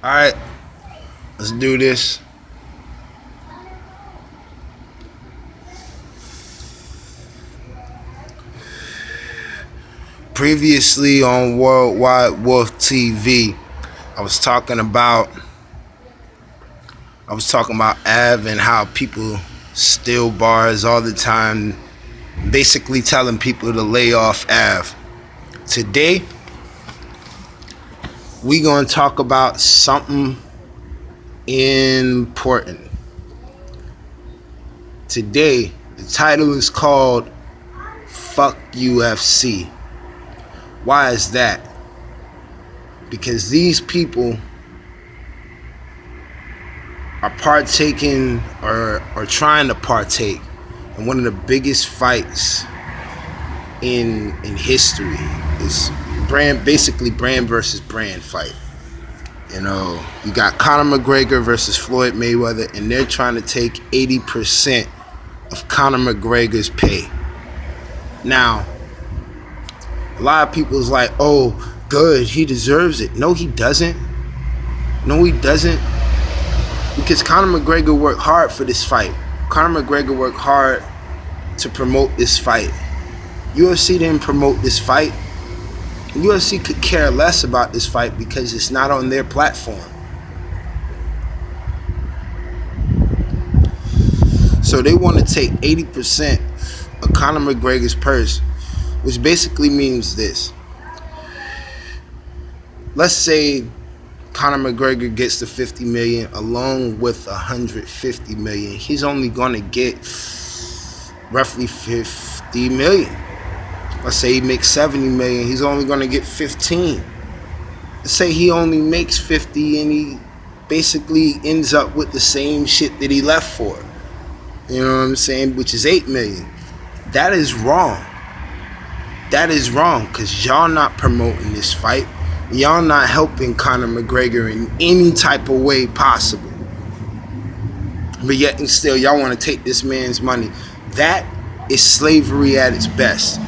Alright, let's do this. Previously on Worldwide Wolf TV, I was talking about Av and how people steal bars all the time, basically telling people to lay off Av. Today, we gonna talk about something important. Today, the title is called Fuck UFC. Why is that? Because these people are partaking or trying to partake in one of the biggest fights in history. It's basically brand versus brand fight. You know, you got Conor McGregor versus Floyd Mayweather, and they're trying to take 80% of Conor McGregor's pay. Now, a lot of people is like, oh, good, he deserves it. No, he doesn't. No, he doesn't. Because Conor McGregor worked hard for this fight. Conor McGregor worked hard to promote this fight. UFC didn't promote this fight. UFC could care less about this fight because it's not on their platform. So they want to take 80% of Conor McGregor's purse, which basically means this. Let's say Conor McGregor gets the 50 million along with 150 million. He's only going to get roughly 50 million. Let's say he makes 70 million. He's only going to get 15. Let's say he only makes 50 and he basically ends up with the same shit that he left for. You know what I'm saying? Which is 8 million. That is wrong. That is wrong because y'all not promoting this fight. Y'all not helping Conor McGregor in any type of way possible. But yet and still, y'all want to take this man's money. That is slavery at its best.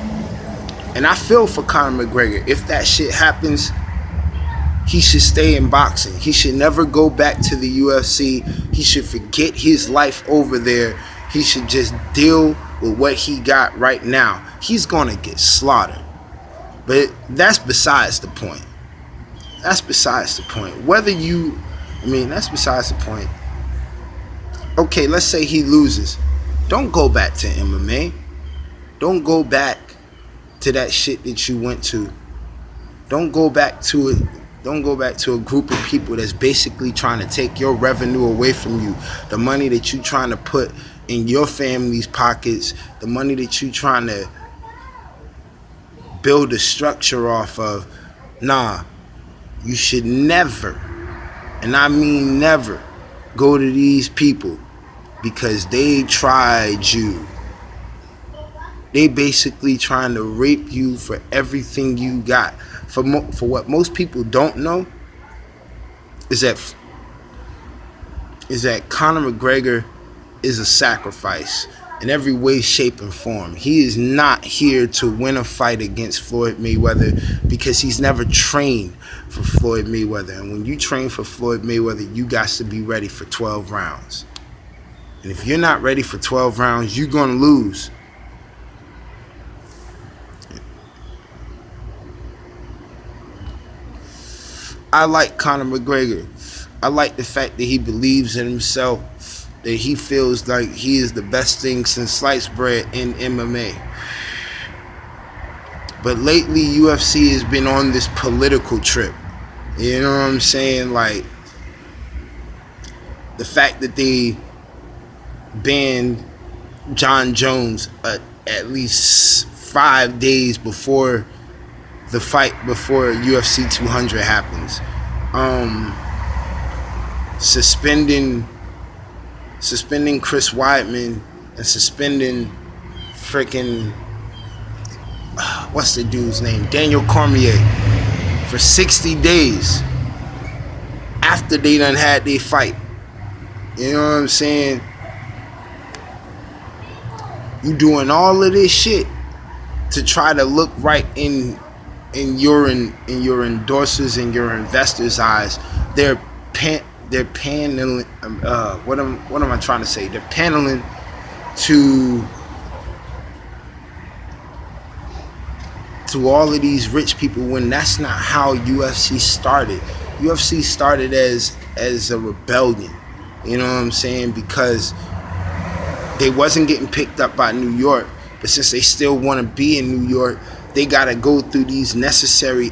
And I feel for Conor McGregor. If that shit happens, he should stay in boxing. He should never go back to the UFC. He should forget his life over there. He should just deal with what he got right now. He's gonna get slaughtered. But that's besides the point. That's besides the point. That's besides the point. Okay, let's say he loses. Don't go back to MMA. Don't go back to that shit that you went to. Don't go back to it. Don't go back to a group of people that's basically trying to take your revenue away from you. The money that you trying to put in your family's pockets. The money that you trying to build a structure off of. Nah, you should never, and I mean never, go to these people because they tried you. They basically trying to rape you for everything you got. For what most people don't know is that Conor McGregor is a sacrifice in every way, shape, and form. He is not here to win a fight against Floyd Mayweather because he's never trained for Floyd Mayweather. And when you train for Floyd Mayweather, you got to be ready for 12 rounds. And if you're not ready for 12 rounds, you're going to lose. I like Conor McGregor. I like the fact that he believes in himself, that he feels like he is the best thing since sliced bread in MMA. But lately, UFC has been on this political trip. You know what I'm saying? Like, the fact that they banned John Jones at least 5 days before the fight, before UFC 200 happens. Suspending Chris Weidman and suspending freaking what's the dude's name? Daniel Cormier for 60 days after they done had their fight. You know what I'm saying? You doing all of this shit to try to look right in your endorsers and your investors' eyes. They're they're paneling. What am I trying to say? They're paneling to all of these rich people when that's not how UFC started. UFC started as a rebellion. You know what I'm saying? Because they wasn't getting picked up by New York, but since they still want to be in New York, they gotta go through these necessary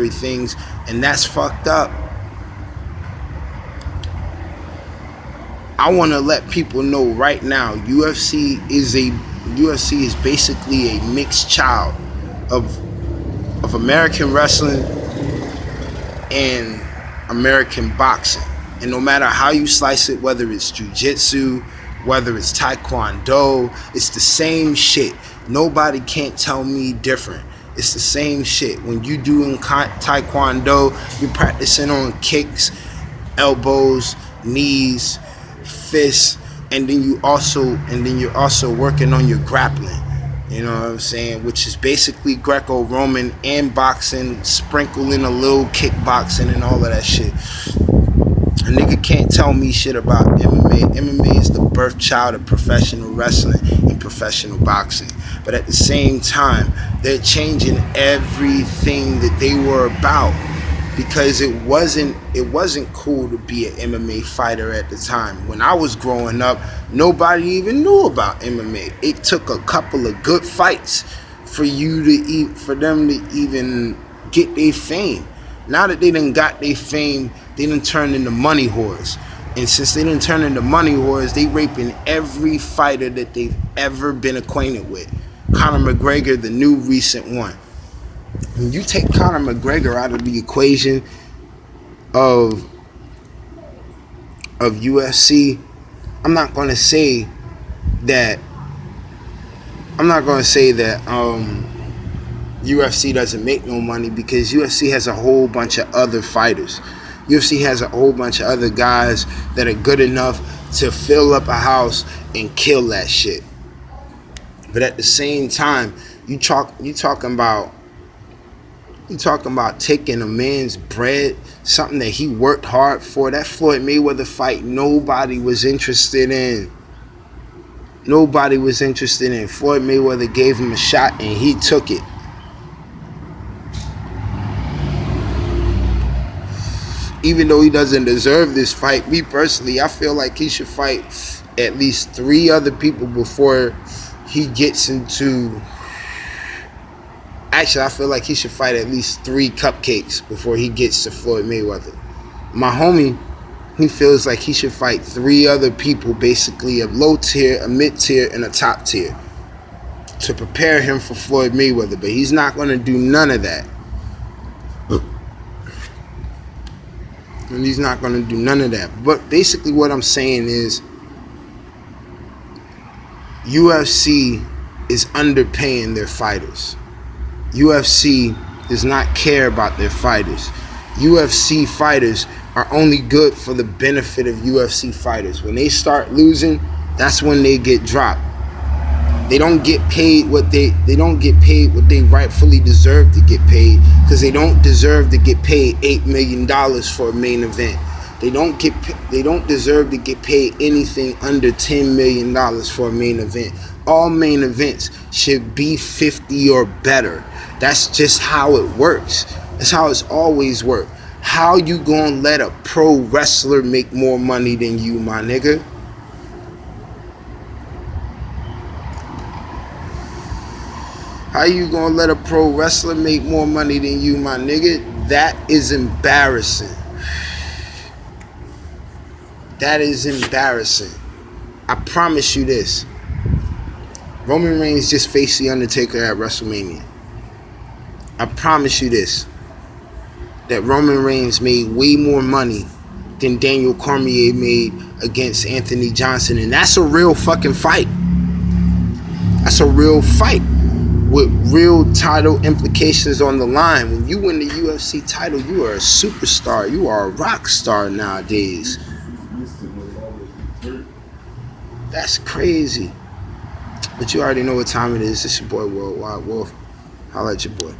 things, and that's fucked up. I want to let people know right now, UFC is basically a mixed child of American wrestling and American boxing. And no matter how you slice it, whether it's jiu-jitsu, whether it's taekwondo, it's the same shit. Nobody can't tell me different. It's the same shit. When you doing taekwondo, you're practicing on kicks, elbows, knees, fists, and then you're also working on your grappling. You know what I'm saying? Which is basically Greco-Roman and boxing, sprinkling a little kickboxing and all of that shit. A nigga can't tell me shit about MMA. MMA is the birth child of professional wrestling and professional boxing. But at the same time, they're changing everything that they were about, because it wasn't cool to be an MMA fighter at the time. When I was growing up, nobody even knew about MMA. It took a couple of good fights for them to even get their fame. Now that they done got their fame, they done turned into money whores. And since they done turned into money whores, they raping every fighter that they've ever been acquainted with. Conor McGregor, the new recent one. When you take Conor McGregor out of the equation of UFC, I'm not gonna say that UFC doesn't make no money, because UFC has a whole bunch of other fighters. UFC has a whole bunch of other guys that are good enough to fill up a house and kill that shit. But at the same time, you talking about taking a man's bread, something that he worked hard for. That Floyd Mayweather fight, nobody was interested in. Floyd Mayweather gave him a shot and he took it. Even though he doesn't deserve this fight, me personally, I feel like he should fight at least 3 other people before he gets into... Actually, I feel like he should fight at least 3 cupcakes before he gets to Floyd Mayweather. My homie, he feels like he should fight 3 other people, basically a low tier, a mid tier, and a top tier, to prepare him for Floyd Mayweather. But he's not going to do none of that. And he's not going to do none of that. But basically what I'm saying is, UFC is underpaying their fighters. UFC does not care about their fighters. UFC fighters are only good for the benefit of UFC fighters. When they start losing, that's when they get dropped. They don't get paid what they rightfully deserve to get paid, because they don't deserve to get paid $8 million for a main event. They don't deserve to get paid anything under $10 million for a main event. All main events should be 50 or better. That's just how it works. That's how it's always worked. How you gonna let a pro wrestler make more money than you, my nigga? How you gonna let a pro wrestler make more money than you, my nigga? That is embarrassing. That is embarrassing. I promise you this. Roman Reigns just faced The Undertaker at WrestleMania. I promise you this. That Roman Reigns made way more money than Daniel Cormier made against Anthony Johnson. And that's a real fucking fight. That's a real fight with real title implications on the line. When you win the UFC title, you are a superstar. You are a rock star nowadays. That's crazy. But you already know what time it is. It's your boy Worldwide Wolf. Holla at your boy.